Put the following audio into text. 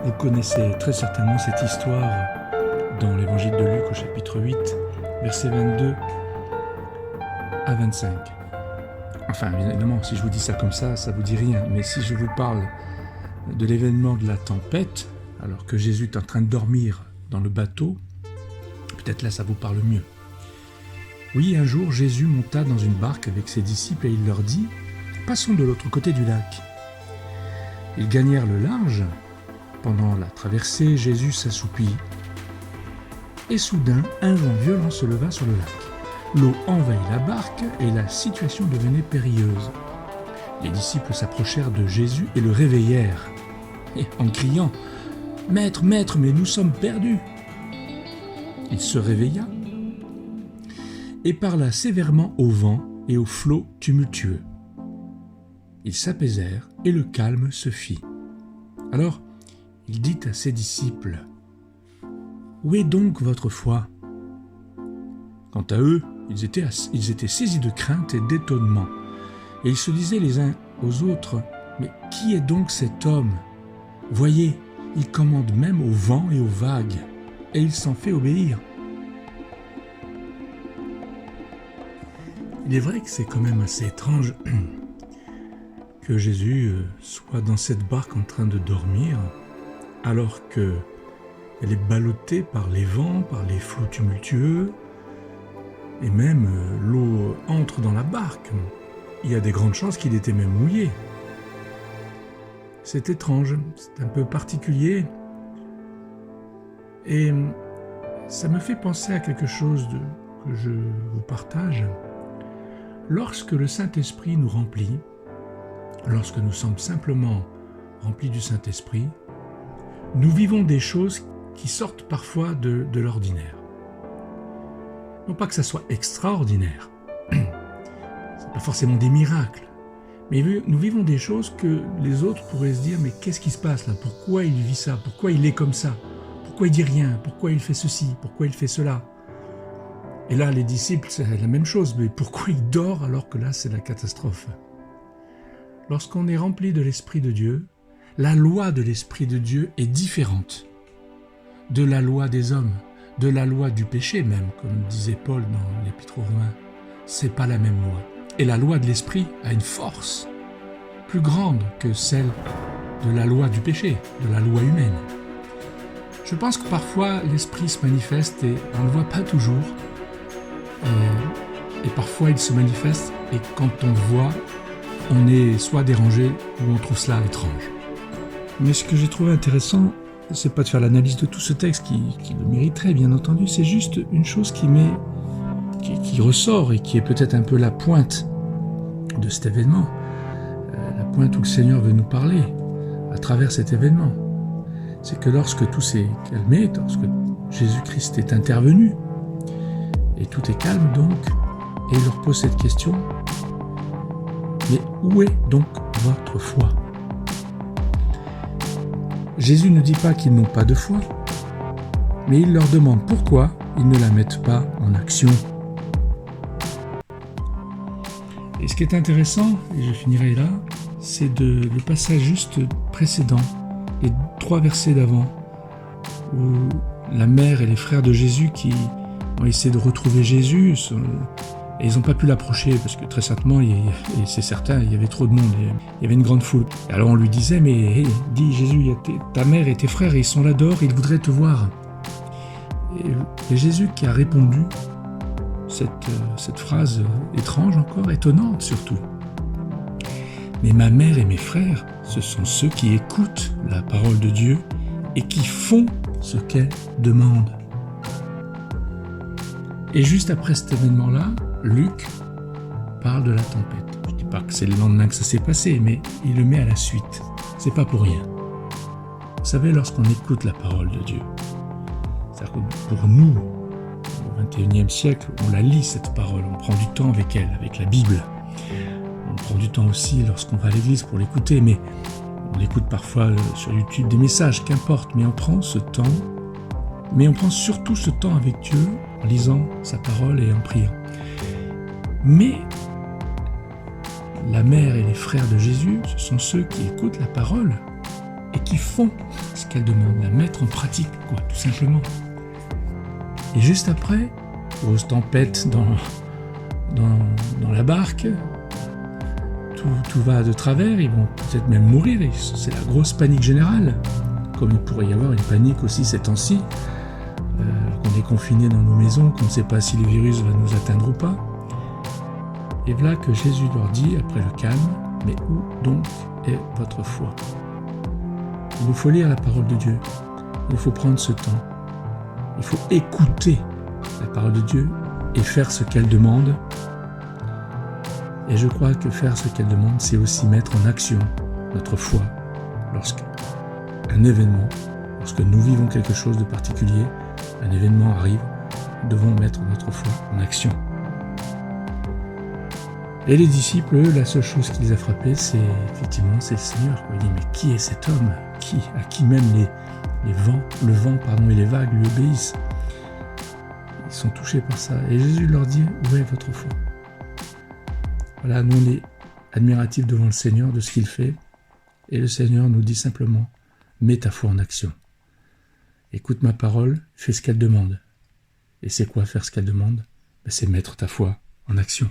Vous connaissez très certainement cette histoire dans l'évangile de Luc au chapitre 8, versets 22 à 25. Enfin, évidemment, si je vous dis ça comme ça vous dit rien. Mais si je vous parle de l'événement de la tempête, alors que Jésus est en train de dormir dans le bateau, peut-être là ça vous parle mieux. Oui, un jour, Jésus monta dans une barque avec ses disciples et il leur dit « Passons de l'autre côté du lac ». Ils gagnèrent le large. Pendant la traversée, Jésus s'assoupit. Et soudain, un vent violent se leva sur le lac. L'eau envahit la barque et la situation devenait périlleuse. Les disciples s'approchèrent de Jésus et le réveillèrent, en criant « Maître, Maître, mais nous sommes perdus !» Il se réveilla et parla sévèrement au vent et aux flots tumultueux. Ils s'apaisèrent et le calme se fit. Alors, il dit à ses disciples « Où est donc votre foi ?» Quant à eux, ils étaient saisis de crainte et d'étonnement, et ils se disaient les uns aux autres « Mais qui est donc cet homme ? Voyez, il commande même au vent et aux vagues, et il s'en fait obéir. » Il est vrai que c'est quand même assez étrange que Jésus soit dans cette barque en train de dormir, alors qu'elle est ballottée par les vents, par les flots tumultueux, et même l'eau entre dans la barque. Il y a des grandes chances qu'il était même mouillé. C'est étrange, c'est un peu particulier, et ça me fait penser à quelque chose que je vous partage. Lorsque le Saint-Esprit nous remplit, lorsque nous sommes simplement remplis du Saint-Esprit, nous vivons des choses qui sortent parfois de l'ordinaire. Non pas que ça soit extraordinaire, c'est pas forcément des miracles, mais nous vivons des choses que les autres pourraient se dire « Mais qu'est-ce qui se passe là ? Pourquoi il vit ça ? Pourquoi il est comme ça ? Pourquoi il dit rien ? Pourquoi il fait ceci ? Pourquoi il fait cela ?» Et là, les disciples, c'est la même chose, mais pourquoi il dort alors que là, c'est la catastrophe ? Lorsqu'on est rempli de l'Esprit de Dieu, la loi de l'Esprit de Dieu est différente de la loi des hommes, de la loi du péché même, comme disait Paul dans l'Épître aux Romains. C'est pas la même loi. Et la loi de l'Esprit a une force plus grande que celle de la loi du péché, de la loi humaine. Je pense que parfois l'Esprit se manifeste et on ne le voit pas toujours. Et parfois il se manifeste et quand on le voit, on est soit dérangé ou on trouve cela étrange. Mais ce que j'ai trouvé intéressant, c'est pas de faire l'analyse de tout ce texte qui le mériterait bien entendu, c'est juste une chose qui ressort et qui est peut-être un peu la pointe de cet événement, la pointe où le Seigneur veut nous parler à travers cet événement. C'est que lorsque tout s'est calmé, lorsque Jésus-Christ est intervenu, et tout est calme donc, et il leur pose cette question, mais où est donc votre foi ? Jésus ne dit pas qu'ils n'ont pas de foi, mais il leur demande pourquoi ils ne la mettent pas en action. Et ce qui est intéressant, et je finirai là, c'est le passage juste précédent, les 3 versets d'avant, où la mère et les frères de Jésus qui ont essayé de retrouver Jésus, et ils n'ont pas pu l'approcher parce que très certainement, et c'est certain, il y avait trop de monde, il y avait une grande foule. Et alors on lui disait, mais dis Jésus, il y a ta mère et tes frères, ils sont là dehors, ils voudraient te voir. Et Jésus qui a répondu cette phrase étrange encore, étonnante surtout. Mais ma mère et mes frères, ce sont ceux qui écoutent la parole de Dieu et qui font ce qu'elle demande. Et juste après cet événement-là, Luc parle de la tempête. Je ne dis pas que c'est le lendemain que ça s'est passé, mais il le met à la suite. C'est pas pour rien. Vous savez, lorsqu'on écoute la parole de Dieu, c'est-à-dire que pour nous, au XXIe siècle, on la lit cette parole, on prend du temps avec elle, avec la Bible. On prend du temps aussi lorsqu'on va à l'église pour l'écouter, mais on écoute parfois sur YouTube des messages, qu'importe, mais on prend ce temps, mais on prend surtout ce temps avec Dieu en lisant sa parole et en priant. Mais la mère et les frères de Jésus, ce sont ceux qui écoutent la parole et qui font ce qu'elle demande, la mettre en pratique, quoi, tout simplement. Et juste après, grosse tempête dans la barque, tout va de travers, ils vont peut-être même mourir, c'est la grosse panique générale, comme il pourrait y avoir une panique aussi ces temps-ci, qu'on est confiné dans nos maisons, qu'on ne sait pas si le virus va nous atteindre ou pas. Et voilà que Jésus leur dit, après le calme, « Mais où donc est votre foi ?» Il nous faut lire la parole de Dieu, il nous faut prendre ce temps, il faut écouter la parole de Dieu et faire ce qu'elle demande. Et je crois que faire ce qu'elle demande, c'est aussi mettre en action notre foi lorsqu'un événement, lorsque nous vivons quelque chose de particulier, un événement arrive, nous devons mettre notre foi en action. Et les disciples, eux, la seule chose qui les a frappés, c'est le Seigneur. Il dit, mais qui est cet homme à qui même le vent et les vagues lui obéissent? Ils sont touchés par ça. Et Jésus leur dit, où est votre foi? Voilà, nous on est admiratifs devant le Seigneur de ce qu'il fait. Et le Seigneur nous dit simplement, mets ta foi en action. Écoute ma parole, fais ce qu'elle demande. Et c'est quoi faire ce qu'elle demande? C'est mettre ta foi en action.